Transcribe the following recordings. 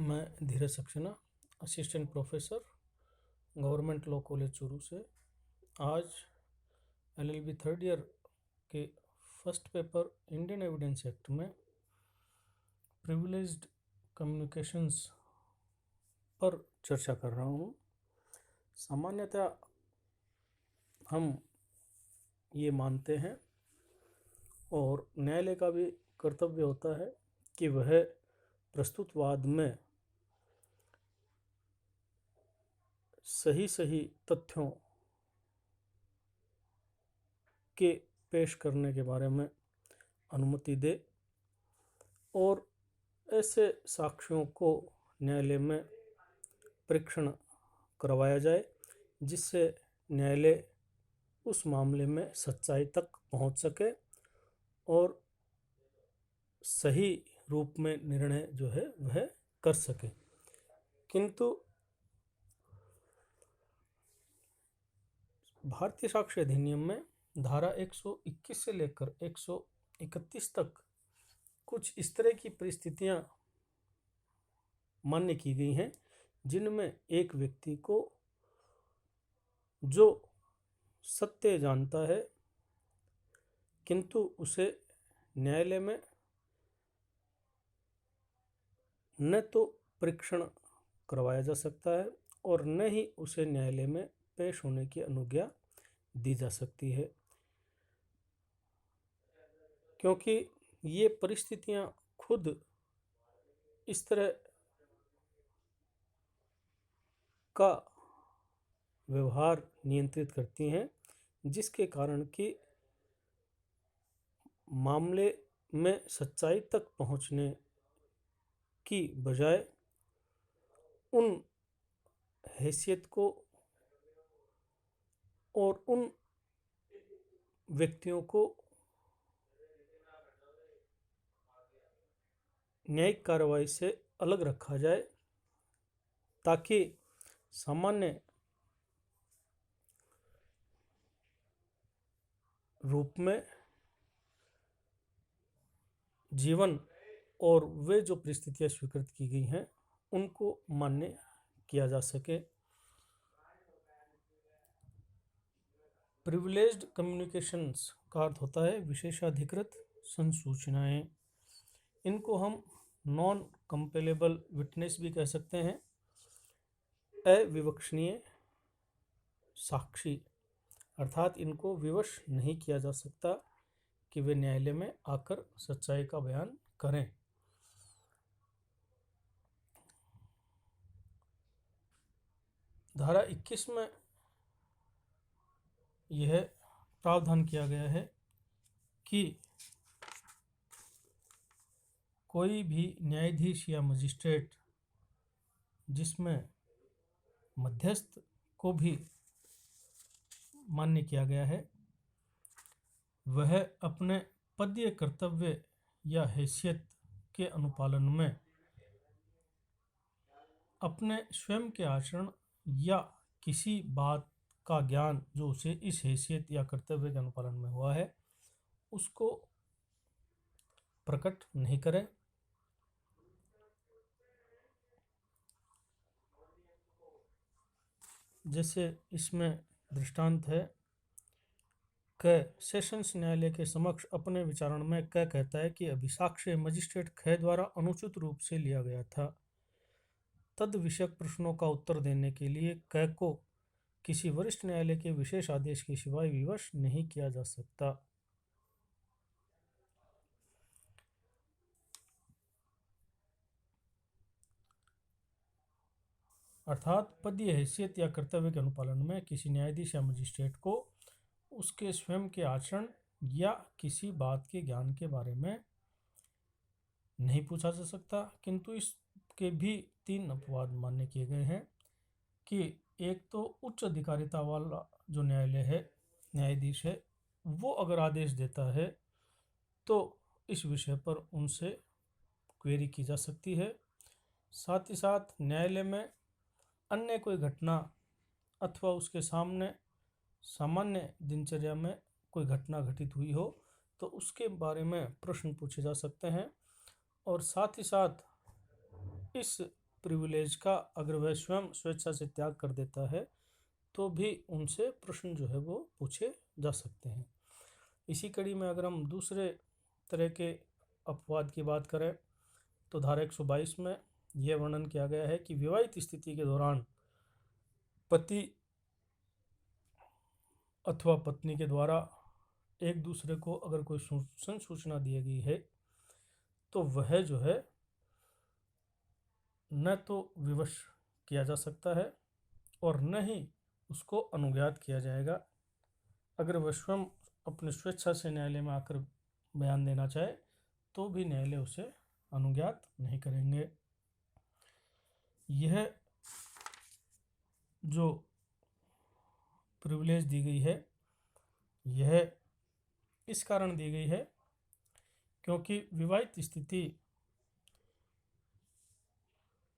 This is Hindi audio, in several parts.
मैं Dheeraj Saxena, assistant professor, government law college Churu से। आज एलएलबी थर्ड ईयर के first paper Indian evidence act में प्रिविलेज्ड कम्युनिकेशंस पर चर्चा कर रहा हूँ। सामान्यतः हम ये मानते हैं और न्यायालय का भी कर्तव्य होता है कि वह प्रस्तुत वाद में सही तथ्यों के पेश करने के बारे में अनुमति दे और ऐसे साक्ष्यों को न्यायालय में परीक्षण करवाया जाए जिससे न्यायालय उस मामले में सच्चाई तक पहुंच सके और सही रूप में निर्णय जो है वह कर सके। किंतु भारतीय साक्ष्य अधिनियम में धारा 121 से लेकर 131 तक कुछ इस तरह की परिस्थितियां मान्य की गई हैं जिनमें एक व्यक्ति को जो सत्य जानता है किंतु उसे न्यायालय में न तो परीक्षण करवाया जा सकता है और न ही उसे न्यायालय में पेश होने की अनुज्ञा दी जा सकती है, क्योंकि ये परिस्थितियां खुद इस तरह का व्यवहार नियंत्रित करती हैं जिसके कारण कि मामले में सच्चाई तक पहुंचने की बजाय उन हैसियत को और उन व्यक्तियों को न्यायिक कार्रवाई से अलग रखा जाए ताकि सामान्य रूप में जीवन और वे जो परिस्थितियां स्वीकृत की गई हैं उनको मान्य किया जा सके। प्रिविलेज्ड कम्युनिकेशंस का अर्थ होता है विशेषाधिकृत संसूचनाएं। इनको हम नॉन कंपेलेबल विटनेस भी कह सकते हैं, अविवक्षणीय साक्षी, अर्थात इनको विवश नहीं किया जा सकता कि वे न्यायालय में आकर सच्चाई का बयान करें। धारा 21 में यह प्रावधान किया गया है कि कोई भी न्यायाधीश या मजिस्ट्रेट जिसमें मध्यस्थ को भी मान्य किया गया है वह अपने पदीय कर्तव्य या हैसियत के अनुपालन में अपने स्वयं के आचरण या किसी बात का ज्ञान जो उसे इस हैसियत या कर्तव्य के अनुपालन में हुआ है उसको प्रकट नहीं करे। जैसे इसमें दृष्टांत है क सेशंस न्यायालय के समक्ष अपने विचारण में क कहता है कि अभिसाक्ष्य मजिस्ट्रेट ख द्वारा अनुचित रूप से लिया गया था। तद विषयक प्रश्नों का उत्तर देने के लिए क को किसी वरिष्ठ न्यायालय के विशेष आदेश के सिवाय विवश नहीं किया जा सकता। अर्थात पदीय हैसियत या कर्तव्य के अनुपालन में किसी न्यायाधीश या मजिस्ट्रेट को उसके स्वयं के आचरण या किसी बात के ज्ञान के बारे में नहीं पूछा जा सकता, किंतु इसके भी 3 अपवाद मान्य किए गए हैं कि एक तो उच्च अधिकारिता वाला जो न्यायालय है, न्यायाधीश है, वो अगर आदेश देता है तो इस विषय पर उनसे क्वेरी की जा सकती है। साथ ही साथ न्यायालय में अन्य कोई घटना अथवा उसके सामने सामान्य दिनचर्या में कोई घटना घटित हुई हो तो उसके बारे में प्रश्न पूछे जा सकते हैं और साथ ही साथ इस प्रिविलेज का अगर वह स्वयं स्वेच्छा से त्याग कर देता है तो भी उनसे प्रश्न जो है वो पूछे जा सकते हैं। इसी कड़ी में अगर हम दूसरे तरह के अपवाद की बात करें तो धारा 122 में यह वर्णन किया गया है कि विवाहित स्थिति के दौरान पति अथवा पत्नी के द्वारा एक दूसरे को अगर कोई सूचना दी गई है तो वह जो है न तो विवश किया जा सकता है और न ही उसको अनुज्ञात किया जाएगा। अगर वह स्वयं अपनी स्वेच्छा से न्यायालय में आकर बयान देना चाहे तो भी न्यायालय उसे अनुज्ञात नहीं करेंगे। यह जो प्रिविलेज दी गई है यह इस कारण दी गई है क्योंकि विवाहित स्थिति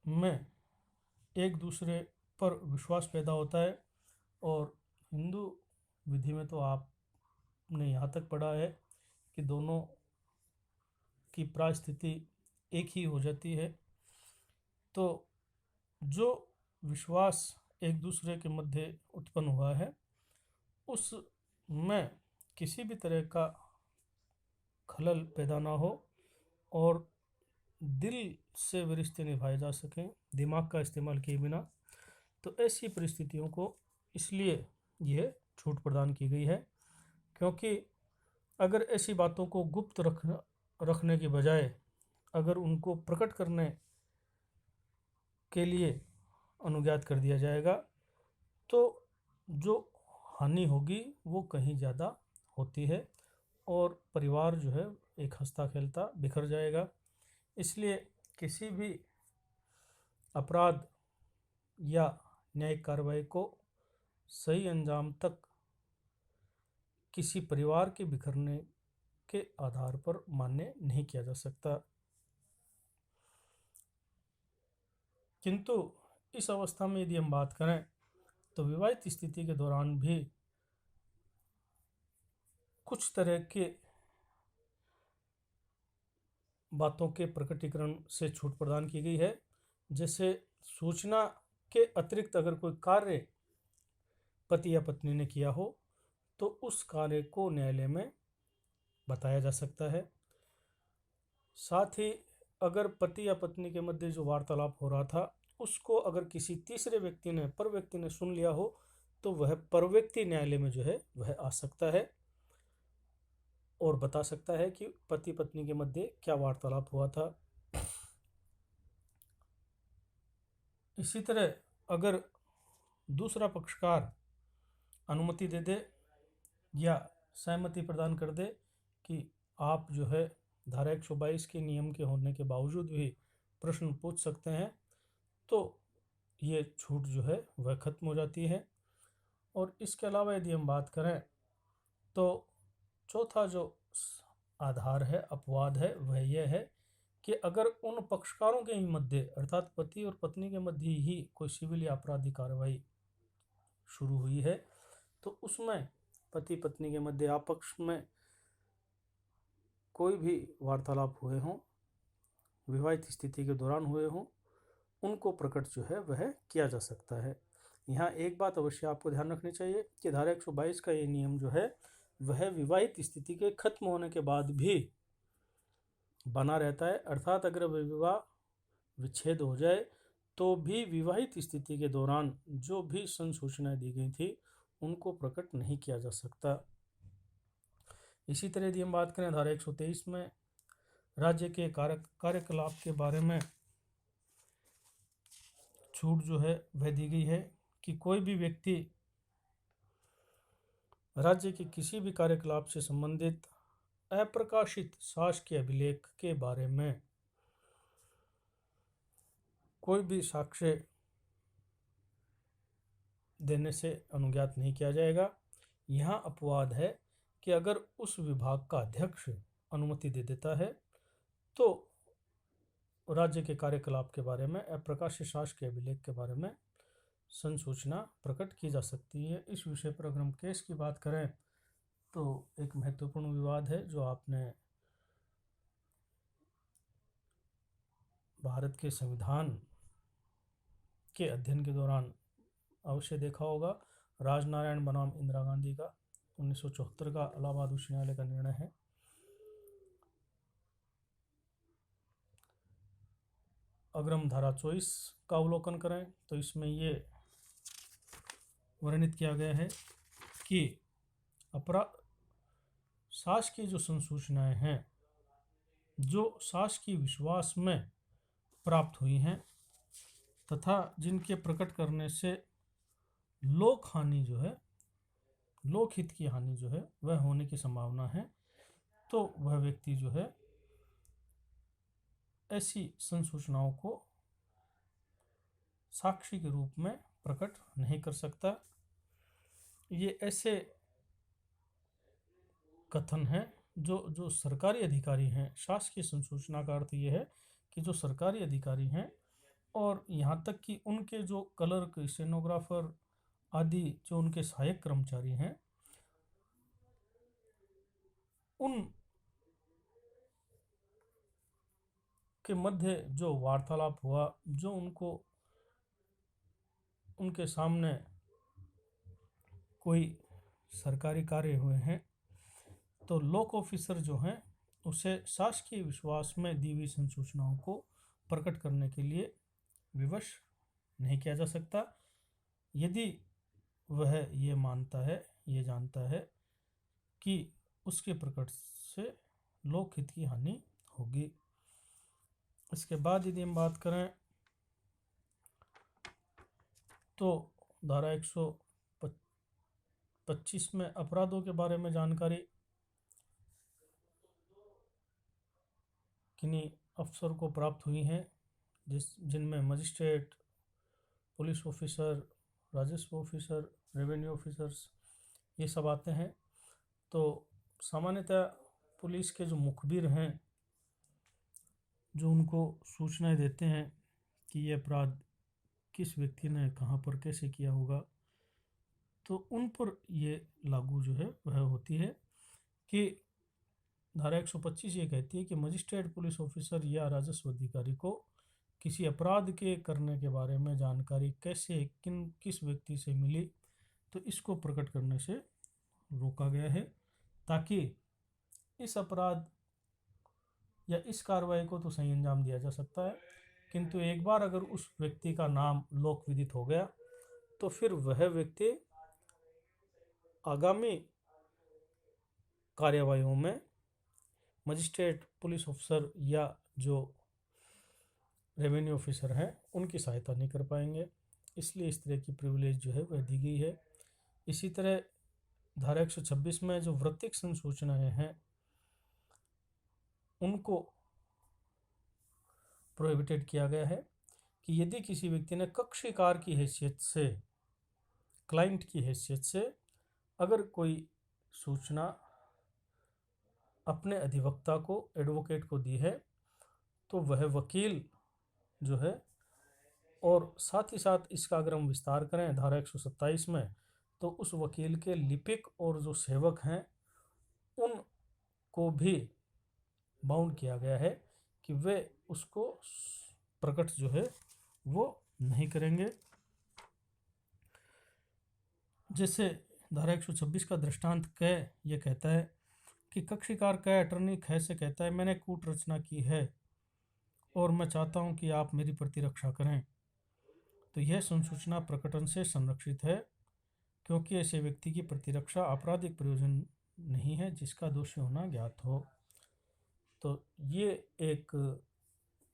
में एक दूसरे पर विश्वास पैदा होता है और हिंदू विधि में तो आपने यहाँ तक पढ़ा है कि दोनों की परिस्थिति एक ही हो जाती है। तो जो विश्वास एक दूसरे के मध्य उत्पन्न हुआ है उसमें किसी भी तरह का खलल पैदा ना हो और दिल से वे रिश्ते निभाए जा सकें दिमाग का इस्तेमाल किए बिना। तो ऐसी परिस्थितियों को इसलिए यह छूट प्रदान की गई है क्योंकि अगर ऐसी बातों को गुप्त रखने के बजाय अगर उनको प्रकट करने के लिए अनुज्ञात कर दिया जाएगा तो जो हानि होगी वो कहीं ज़्यादा होती है और परिवार जो है एक हंसता खेलता बिखर जाएगा। इसलिए किसी भी अपराध या न्यायिक कार्रवाई को सही अंजाम तक किसी परिवार के बिखरने के आधार पर मान्य नहीं किया जा सकता। किंतु इस अवस्था में यदि हम बात करें तो विवाहित स्थिति के दौरान भी कुछ तरह के बातों के प्रकटीकरण से छूट प्रदान की गई है। जैसे सूचना के अतिरिक्त अगर कोई कार्य पति या पत्नी ने किया हो तो उस कार्य को न्यायालय में बताया जा सकता है। साथ ही अगर पति या पत्नी के मध्य जो वार्तालाप हो रहा था उसको अगर किसी तीसरे पर व्यक्ति ने सुन लिया हो तो वह पर व्यक्ति न्यायालय में जो है वह आ सकता है और बता सकता है कि पति पत्नी के मध्य क्या वार्तालाप हुआ था। इसी तरह अगर दूसरा पक्षकार अनुमति दे दे या सहमति प्रदान कर दे कि आप जो है धारा 122 के नियम के होने के बावजूद भी प्रश्न पूछ सकते हैं तो ये छूट जो है वह खत्म हो जाती है। और इसके अलावा यदि हम बात करें तो चौथा जो आधार है अपवाद है वह यह है कि अगर उन पक्षकारों के ही मध्य अर्थात पति और पत्नी के मध्य ही कोई सिविल या आपराधिक कार्रवाई शुरू हुई है तो उसमें पति पत्नी के मध्य आपस में कोई भी वार्तालाप हुए हों विवाहित स्थिति के दौरान हुए हों उनको प्रकट जो है वह किया जा सकता है। यहाँ एक बात अवश्य आपको ध्यान रखनी चाहिए कि धारा 122 का ये नियम जो है वह विवाहित स्थिति के खत्म होने के बाद भी बना रहता है। अर्थात अगर विवाह विच्छेद हो जाए तो भी विवाहित स्थिति के दौरान जो भी संसूचनाएं दी गई थी उनको प्रकट नहीं किया जा सकता। इसी तरह यदि हम बात करें धारा 123 में राज्य के कार्यकलाप के बारे में छूट जो है वह दी गई है कि कोई भी व्यक्ति राज्य के किसी भी कार्यकलाप से संबंधित अप्रकाशित शासकीय अभिलेख के बारे में कोई भी साक्ष्य देने से अनुज्ञात नहीं किया जाएगा। यहाँ अपवाद है कि अगर उस विभाग का अध्यक्ष अनुमति दे देता है तो राज्य के कार्यकलाप के बारे में अप्रकाशित शासकीय अभिलेख के बारे में संसूचना प्रकट की जा सकती है। इस विषय पर अगर हम केस की बात करें तो एक महत्वपूर्ण विवाद है जो आपने भारत के संविधान के अध्ययन के दौरान अवश्य देखा होगा। राजनारायण बनाम इंदिरा गांधी का 1974 का इलाहाबाद उच्च न्यायालय का निर्णय है। अगर हम धारा 24 का अवलोकन करें तो इसमें ये वर्णित किया गया है कि अपराध शासकीय जो संसूचनाएं हैं जो शासकीय विश्वास में प्राप्त हुई हैं तथा जिनके प्रकट करने से लोक हानि जो है, लोकहित की हानि जो है वह होने की संभावना है, तो वह व्यक्ति जो है ऐसी संसूचनाओं को साक्षी के रूप में प्रकट नहीं कर सकता। ये ऐसे कथन हैं जो सरकारी अधिकारी हैं। शासकीय संसूचना का अर्थ ये है कि जो सरकारी अधिकारी हैं और यहाँ तक कि उनके जो क्लर्क, स्टेनोग्राफर आदि जो उनके सहायक कर्मचारी हैं, उन के मध्य जो वार्तालाप हुआ, जो उनको उनके सामने कोई सरकारी कार्य हुए हैं, तो लोक ऑफिसर जो हैं उसे शासकीय विश्वास में दी हुई संसूचनाओं को प्रकट करने के लिए विवश नहीं किया जा सकता यदि वह ये मानता है, ये जानता है कि उसके प्रकट से लोकहित की हानि होगी। इसके बाद यदि हम बात करें तो धारा 125 में अपराधों के बारे में जानकारी किन्हीं अफसर को प्राप्त हुई हैं जिनमें मजिस्ट्रेट, पुलिस ऑफिसर, राजस्व ऑफिसर, रेवेन्यू ऑफिसर्स ये सब आते हैं। तो सामान्यतः पुलिस के जो मुखबिर हैं जो उनको सूचनाएं देते हैं कि ये अपराध किस व्यक्ति ने कहाँ पर कैसे किया होगा, तो उन पर ये लागू जो है वह होती है कि धारा 125 ये कहती है कि मजिस्ट्रेट, पुलिस ऑफिसर या राजस्व अधिकारी को किसी अपराध के करने के बारे में जानकारी कैसे किस व्यक्ति से मिली, तो इसको प्रकट करने से रोका गया है ताकि इस अपराध या इस कार्रवाई को तो सही अंजाम दिया जा सकता है, किंतु एक बार अगर उस व्यक्ति का नाम लोक विदित हो गया तो फिर वह व्यक्ति आगामी कार्यवाहियों में मजिस्ट्रेट, पुलिस ऑफिसर या जो रेवेन्यू ऑफिसर हैं उनकी सहायता नहीं कर पाएंगे। इसलिए इस तरह की प्रिविलेज जो है वह दी गई है। इसी तरह धारा 126 में जो वृत्तिक संसूचनाएं हैं उनको प्रोहिबिटेड किया गया है कि यदि किसी व्यक्ति ने कक्षीकार की हैसियत से, क्लाइंट की हैसियत से अगर कोई सूचना अपने अधिवक्ता को, एडवोकेट को दी है, तो वह वकील जो है, और साथ ही साथ इसका अगर हम विस्तार करें धारा 127 में, तो उस वकील के लिपिक और जो सेवक हैं उनको भी बाउंड किया गया है कि वे उसको प्रकट जो है वो नहीं करेंगे। जैसे धारा 126 का दृष्टांत क ये कहता है कि कक्षीकार क अटर्नी ख से कहता है मैंने कूट रचना की है और मैं चाहता हूं कि आप मेरी प्रतिरक्षा करें, तो यह संसूचना प्रकटन से संरक्षित है क्योंकि ऐसे व्यक्ति की प्रतिरक्षा आपराधिक प्रयोजन नहीं है जिसका दोषी होना ज्ञात हो। तो ये एक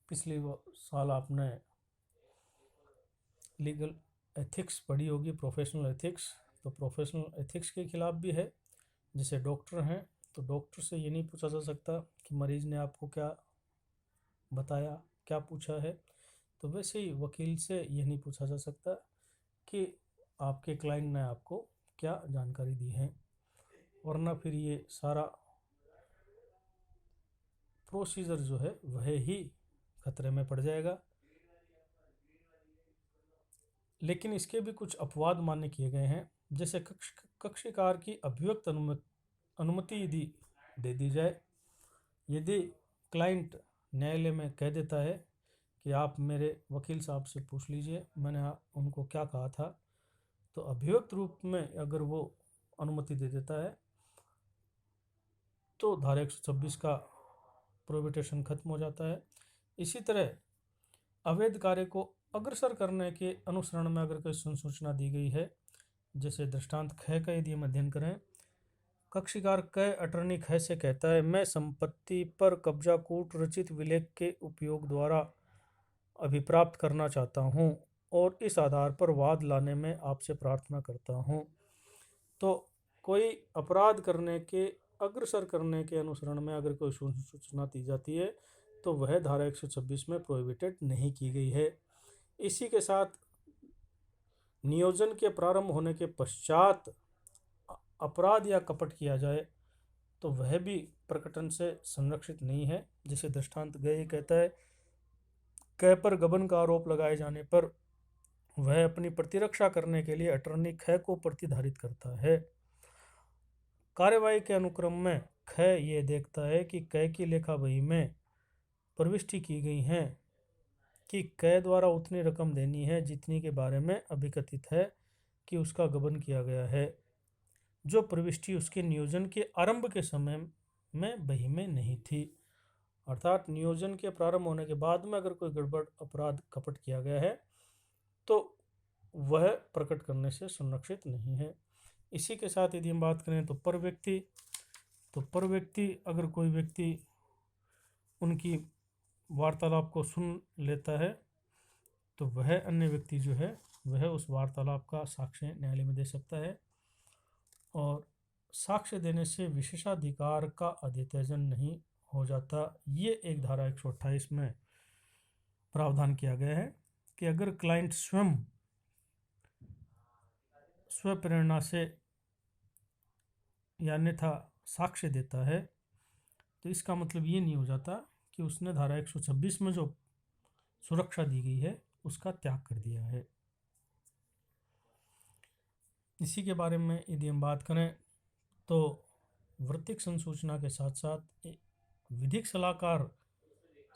पिछले साल आपने लीगल एथिक्स पढ़ी होगी, प्रोफेशनल एथिक्स, तो प्रोफेशनल एथिक्स के खिलाफ भी है। जैसे डॉक्टर हैं तो डॉक्टर से ये नहीं पूछा जा सकता कि मरीज ने आपको क्या बताया, क्या पूछा है, तो वैसे ही वकील से ये नहीं पूछा जा सकता कि आपके क्लाइंट ने आपको क्या जानकारी दी है, वरना फिर ये सारा प्रोसीजर जो है वह ही खतरे में पड़ जाएगा। लेकिन इसके भी कुछ अपवाद मान्य किए गए हैं। जैसे कक्षीकार की अभिव्यक्त अनुमति यदि दे दी जाए, यदि क्लाइंट न्यायालय में कह देता है कि आप मेरे वकील साहब से पूछ लीजिए मैंने उनको क्या कहा था। तो अभिव्यक्त रूप में अगर वो अनुमति दे देता है तो धारा 126 का प्रोहिबिटेशन खत्म हो जाता है। इसी तरह अवैध कार्य को अग्रसर करने के अनुसरण में अगर कोई सूचना दी गई है, जैसे दृष्टांत ख का यदि हम अध्ययन करें, कक्षीकार क अटर्नी ख से कहता है मैं संपत्ति पर कब्जा कूट रचित विलेख के उपयोग द्वारा अभिप्राप्त करना चाहता हूँ और इस आधार पर वाद लाने में आपसे प्रार्थना करता हूँ। तो कोई अपराध करने के अग्रसर करने के अनुसरण में अगर कोई सूचना दी जाती है तो वह धारा 126 में प्रोहिबिटेड नहीं की गई है। इसी के साथ नियोजन के प्रारंभ होने के पश्चात अपराध या कपट किया जाए तो वह भी प्रकटन से संरक्षित नहीं है। जैसे दृष्टांत गए कहता है क पर गबन का आरोप लगाए जाने पर वह अपनी प्रतिरक्षा करने के लिए अटर्नी ख को प्रतिधारित करता है। कार्यवाही के अनुक्रम में ख ये देखता है कि क की लेखा बही में प्रविष्टि की गई हैं कि क द्वारा उतनी रकम देनी है जितनी के बारे में अभिकथित है कि उसका गबन किया गया है, जो प्रविष्टि उसके नियोजन के आरंभ के समय में बही में नहीं थी। अर्थात नियोजन के प्रारंभ होने के बाद में अगर कोई गड़बड़ अपराध कपट किया गया है तो वह प्रकट करने से संरक्षित नहीं है। इसी के साथ यदि हम बात करें तो पर व्यक्ति अगर कोई व्यक्ति उनकी वार्तालाप को सुन लेता है तो वह अन्य व्यक्ति जो है वह उस वार्तालाप का साक्ष्य न्यायालय में दे सकता है और साक्ष्य देने से विशेषाधिकार का अधित्यजन नहीं हो जाता। ये एक धारा 128 में प्रावधान किया गया है कि अगर क्लाइंट स्वयं स्वप्रेरणा से या अन्यथा साक्ष्य देता है तो इसका मतलब ये नहीं हो जाता कि उसने धारा 126 में जो सुरक्षा दी गई है उसका त्याग कर दिया है। इसी के बारे में यदि हम बात करें तो वृत्तिक संसूचना के साथ साथ विधिक सलाहकार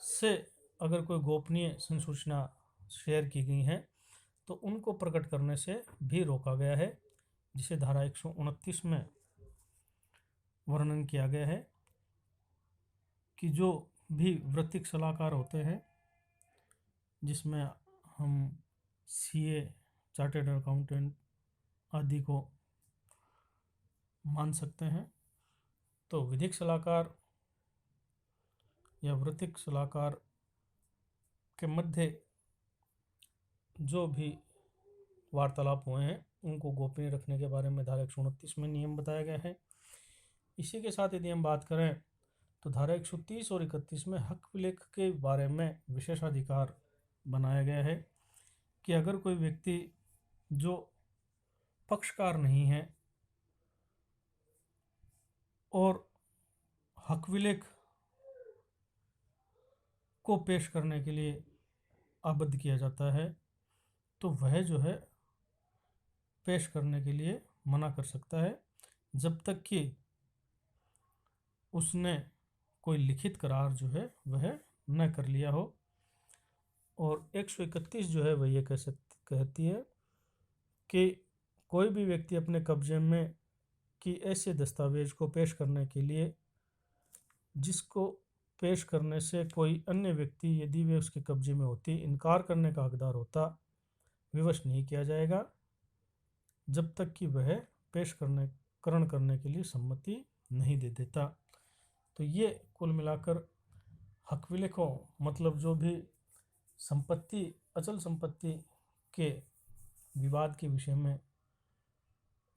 से अगर कोई गोपनीय संसूचना शेयर की गई हैं तो उनको प्रकट करने से भी रोका गया है, जिसे धारा 129 में वर्णन किया गया है कि जो भी वृत्तिक सलाहकार होते हैं जिसमें हम सीए, चार्टर्ड अकाउंटेंट आदि को मान सकते हैं, तो विधिक सलाहकार या वृत्तिक सलाहकार के मध्य जो भी वार्तालाप हुए हैं उनको गोपनीय रखने के बारे में धारा 129 में नियम बताया गया है। इसी के साथ यदि हम बात करें तो धारा 130 और 31 में हक विलेख के बारे में विशेषाधिकार बनाया गया है कि अगर कोई व्यक्ति जो पक्षकार नहीं है और हक विलेख को पेश करने के लिए आबद्ध किया जाता है तो वह जो है पेश करने के लिए मना कर सकता है जब तक कि उसने कोई लिखित करार जो है वह न कर लिया हो। और 131 जो है वह ये कहती है कि कोई भी व्यक्ति अपने कब्जे में कि ऐसे दस्तावेज को पेश करने के लिए जिसको पेश करने से कोई अन्य व्यक्ति यदि वे उसके कब्जे में होती इनकार करने का हकदार होता, विवश नहीं किया जाएगा जब तक कि वह पेशकरण करने के लिए सम्मति नहीं दे देता। तो ये कुल मिलाकर हक विलेखों मतलब जो भी संपत्ति, अचल संपत्ति के विवाद के विषय में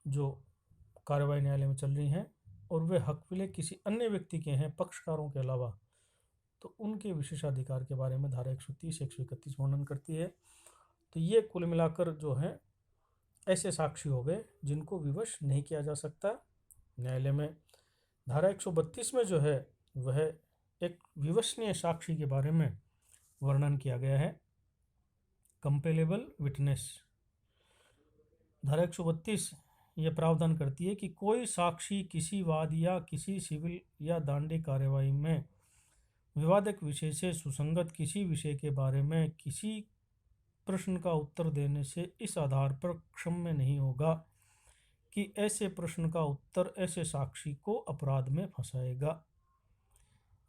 जो कार्यवाही न्यायालय में चल रही हैं और वे हक विलेख किसी अन्य व्यक्ति के हैं पक्षकारों के अलावा, तो उनके विशेषाधिकार के बारे में धारा 130 131 वर्णन करती है। तो ये कुल मिलाकर जो है ऐसे साक्षी हो गए जिनको विवश नहीं किया जा सकता न्यायालय में। धारा 132 में जो है वह एक विवशनीय साक्षी के बारे में वर्णन किया गया है, कंपेलेबल विटनेस। धारा 132 यह प्रावधान करती है कि कोई साक्षी किसी वाद या किसी सिविल या दंडिक कार्यवाही में विवादक विषय से सुसंगत किसी विषय के बारे में किसी प्रश्न का उत्तर देने से इस आधार पर क्षम्य नहीं होगा कि ऐसे प्रश्न का उत्तर ऐसे साक्षी को अपराध में फंसाएगा।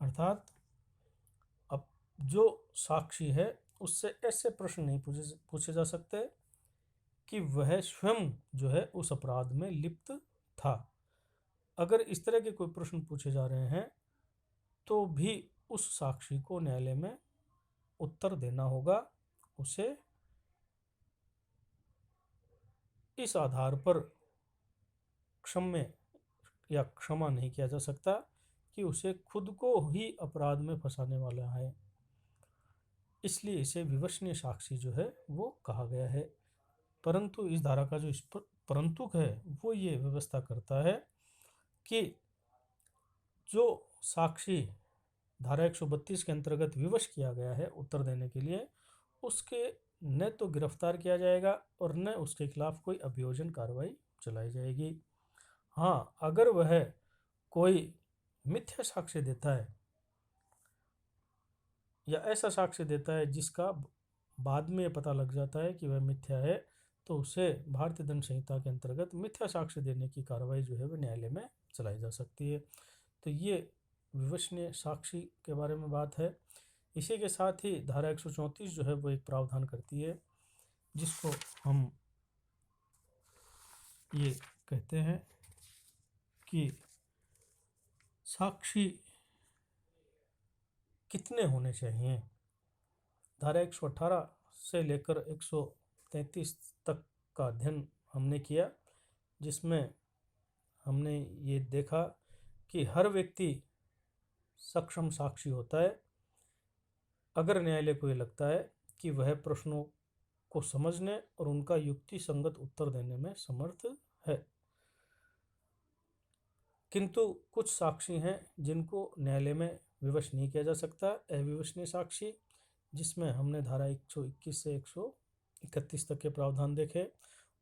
अर्थात अब जो साक्षी है उससे ऐसे प्रश्न नहीं पूछे जा सकते कि वह स्वयं जो है उस अपराध में लिप्त था। अगर इस तरह के कोई प्रश्न पूछे जा रहे हैं तो भी उस साक्षी को न्यायालय में उत्तर देना होगा। उसे इस आधार पर क्षम्य या क्षमा नहीं किया जा सकता कि उसे खुद को ही अपराध में फंसाने वाला है। इसलिए इसे विवशनीय साक्षी जो है वो कहा गया है। परंतु इस धारा का जो परंतुक है वो ये व्यवस्था करता है कि जो साक्षी धारा 132 के अंतर्गत विवश किया गया है उत्तर देने के लिए, उसके न तो गिरफ्तार किया जाएगा और न उसके खिलाफ कोई अभियोजन कार्रवाई चलाई जाएगी। हाँ, अगर वह कोई मिथ्या साक्ष्य देता है या ऐसा साक्ष्य देता है जिसका बाद में पता लग जाता है कि वह मिथ्या है, तो उसे भारतीय दंड संहिता के अंतर्गत मिथ्या साक्ष्य देने की कार्रवाई जो है वह न्यायालय में चलाई जा सकती है। तो ये विवशनीय साक्षी के बारे में बात है। इसी के साथ ही धारा 134 जो है वो एक प्रावधान करती है जिसको हम ये कहते हैं कि साक्षी कितने होने चाहिए। धारा 118 से लेकर 133 तक का अध्ययन हमने किया, जिसमें हमने ये देखा कि हर व्यक्ति सक्षम साक्षी होता है अगर न्यायालय को ये लगता है कि वह प्रश्नों को समझने और उनका युक्ति संगत उत्तर देने में समर्थ है। किंतु कुछ साक्षी हैं जिनको न्यायालय में विवश नहीं किया जा सकता। अविवशनीय साक्षी, जिसमें हमने धारा 121 से 131 तक के प्रावधान देखे,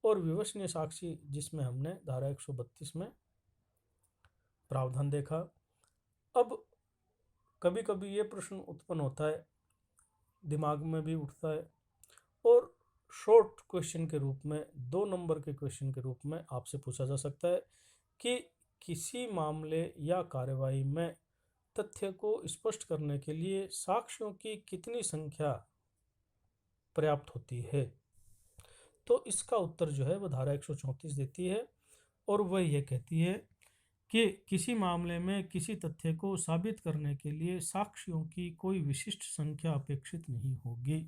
और विवशनीय साक्षी जिसमें हमने धारा 132 में प्रावधान देखा। अब कभी कभी ये प्रश्न उत्पन्न होता है, दिमाग में भी उठता है, और शॉर्ट क्वेश्चन के रूप में 2 नंबर के क्वेश्चन के रूप में आपसे पूछा जा सकता है कि किसी मामले या कार्यवाही में तथ्य को स्पष्ट करने के लिए साक्ष्यों की कितनी संख्या पर्याप्त होती है। तो इसका उत्तर जो है वह धारा 134 देती है, और वह यह कहती है कि किसी मामले में किसी तथ्य को साबित करने के लिए साक्ष्यों की कोई विशिष्ट संख्या अपेक्षित नहीं होगी।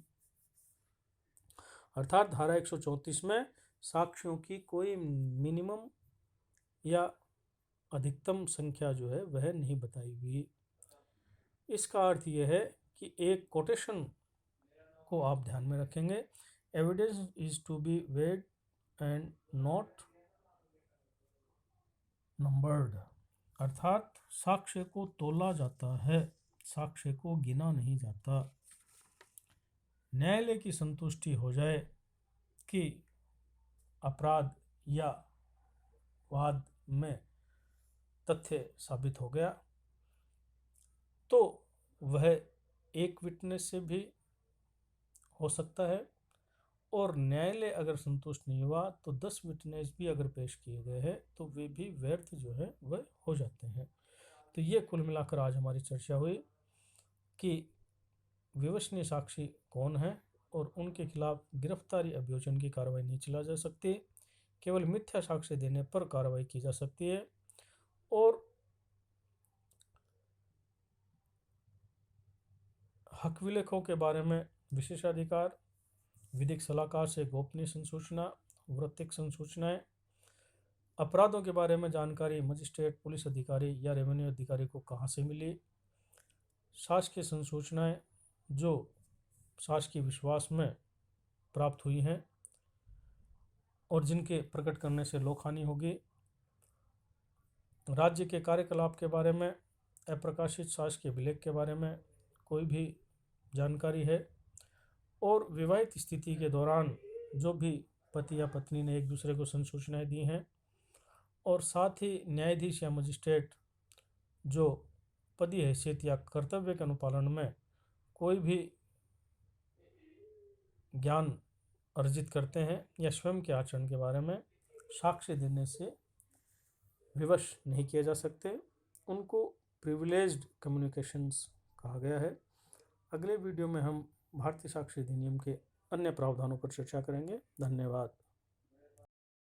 अर्थात धारा 134 में साक्ष्यों की कोई मिनिमम या अधिकतम संख्या जो है वह नहीं बताई हुई। इसका अर्थ यह है कि एक कोटेशन को आप ध्यान में रखेंगे, evidence is to be weighed and not numbered. अर्थात साक्ष्य को तोला जाता है, साक्ष्य को गिना नहीं जाता। न्यायालय की संतुष्टि हो जाए कि अपराध या वाद में तथ्य साबित हो गया, तो वह एक विटनेस से भी हो सकता है, और न्यायालय अगर संतुष्ट नहीं हुआ तो 10 विटनेस भी अगर पेश किए गए हैं तो वे भी व्यर्थ जो है वह हो जाते हैं। तो ये कुल मिलाकर आज हमारी चर्चा हुई कि विवशनीय साक्षी कौन है और उनके खिलाफ गिरफ्तारी अभियोजन की कार्रवाई नहीं चला जा सकती, केवल मिथ्या साक्ष्य देने पर कार्रवाई की जा सकती है। और हक विलेखों के बारे में विशेषाधिकार, विधिक सलाहकार से गोपनीय संसूचना, वृत्तिक संसूचनाएं, अपराधों के बारे में जानकारी मजिस्ट्रेट, पुलिस अधिकारी या रेवेन्यू अधिकारी को कहाँ से मिली, शासकीय संसूचनाएं जो शासकीय विश्वास में प्राप्त हुई हैं और जिनके प्रकट करने से लोक हानि होगी, राज्य के कार्यकलाप के बारे में, अप्रकाशित शासकीय अभिलेख के बारे में कोई भी जानकारी है, और विवाहित स्थिति के दौरान जो भी पति या पत्नी ने एक दूसरे को संसूचनाएं दी हैं, और साथ ही न्यायाधीश या मजिस्ट्रेट जो पदीय हैसियत या कर्तव्य के अनुपालन में कोई भी ज्ञान अर्जित करते हैं या स्वयं के आचरण के बारे में साक्ष्य देने से विवश नहीं किया जा सकते, उनको प्रिविलेज्ड कम्युनिकेशंस कहा गया है। अगले वीडियो में हम भारतीय साक्ष्य अधिनियम के अन्य प्रावधानों पर चर्चा करेंगे। धन्यवाद।